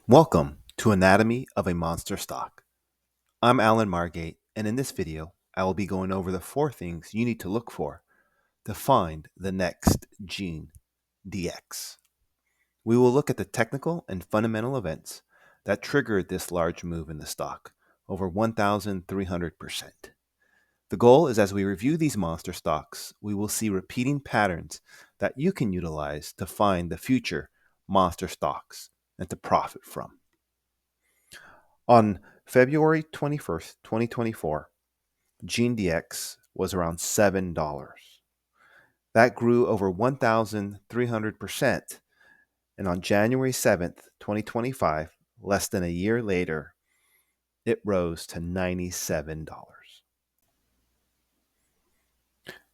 Welcome to Anatomy of a Monster Stock. I'm Alan Margate, and in this video, I will be going over the 4 things you need to look for to find the next gene DX. We will look at the technical and fundamental events that triggered this large move in the stock, over 1,300%. The goal is as we review these monster stocks, we will see repeating patterns that you can utilize to find the future monster stocks and to profit from. On February 21st, 2024, GeneDX was around $7. That grew over 1,300%. And on January 7th, 2025, less than a year later, it rose to $97.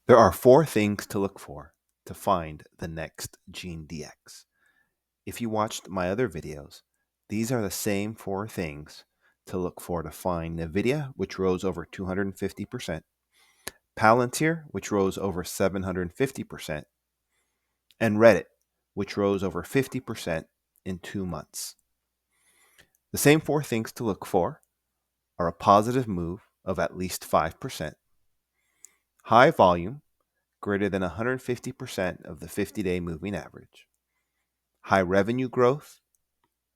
There are 4 things to look for to find the next GeneDX. If you watched my other videos, these are the same 4 things to look for to find NVIDIA, which rose over 250%, Palantir, which rose over 750%, and Reddit, which rose over 50% in 2 months. The same 4 things to look for are a positive move of at least 5%, high volume, greater than 150% of the 50-day moving average, high revenue growth,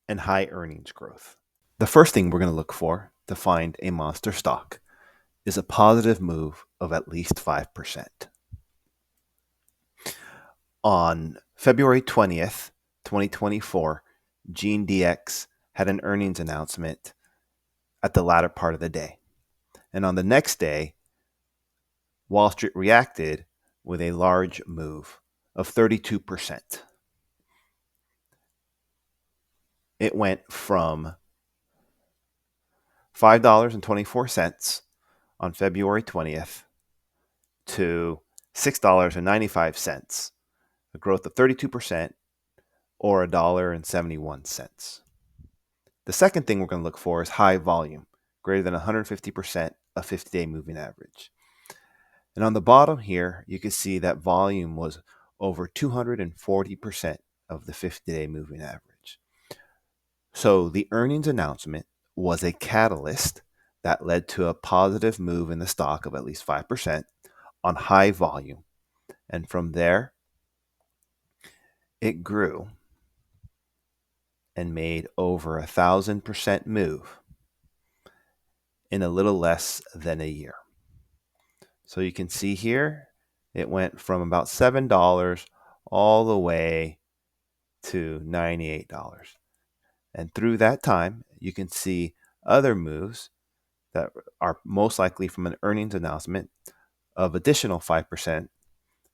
and high earnings growth. The first thing we're going to look for to find a monster stock is a positive move of at least 5%. On February 20th, 2024, GeneDX had an earnings announcement at the latter part of the day. And on the next day, Wall Street reacted with a large move of 32%. It went from $5.24 on February 20th to $6.95, a growth of 32%, or $1.71. The second thing we're going to look for is high volume, greater than 150% of 50-day moving average. And on the bottom here, you can see that volume was over 240% of the 50-day moving average. So the earnings announcement was a catalyst that led to a positive move in the stock of at least 5% on high volume. And from there, it grew and made over 1,000% move in a little less than a year. So you can see here, it went from about $7 all the way to $98. And through that time, you can see other moves that are most likely from an earnings announcement of additional 5%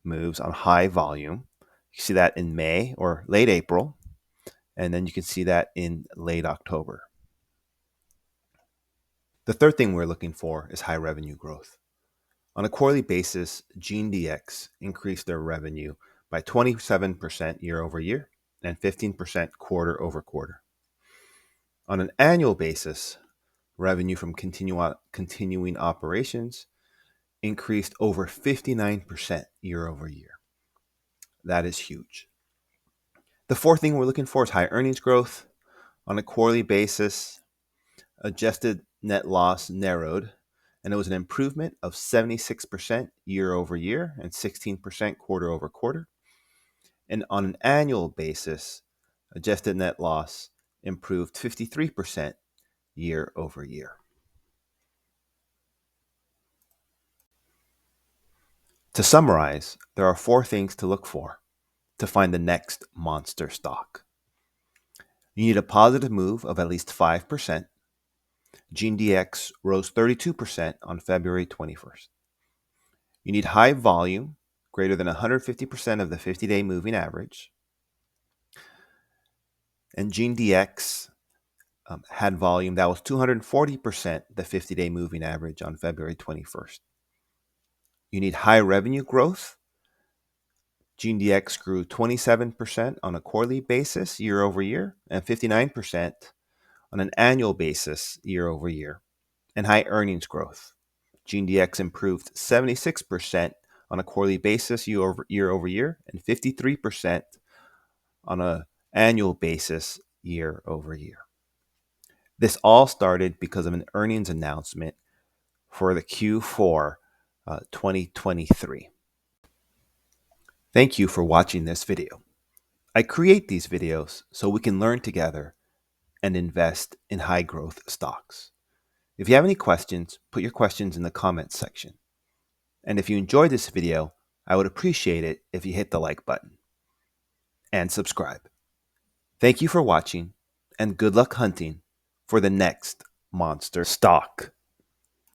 moves on high volume. You see that in May or late April, and then you can see that in late October. The third thing we're looking for is high revenue growth. On a quarterly basis, GeneDX increased their revenue by 27% year over year and 15% quarter over quarter. On an annual basis, revenue from continuing operations increased over 59% year over year. That is huge. The fourth thing we're looking for is high earnings growth. On a quarterly basis, adjusted net loss narrowed, and it was an improvement of 76% year over year and 16% quarter over quarter. And on an annual basis, adjusted net loss improved 53% year over year. To summarize, there are 4 things to look for to find the next monster stock. You need a positive move of at least 5%. GeneDX rose 32% on February 21st. You need high volume, greater than 150% of the 50-day moving average. And GeneDX had volume that was 240% the 50-day moving average on February 21st. You need high revenue growth. GeneDX grew 27% on a quarterly basis year over year and 59% on an annual basis year over year, and high earnings growth. GeneDX improved 76% on a quarterly basis year over year and 53% on an annual basis year over year. This all started because of an earnings announcement for the Q4 2023. Thank you for watching this video. I create these videos so we can learn together and invest in high growth stocks. If you have any questions, put your questions in the comments section. And if you enjoyed this video, I would appreciate it if you hit the like button and subscribe. Thank you for watching, and good luck hunting for the next monster stock.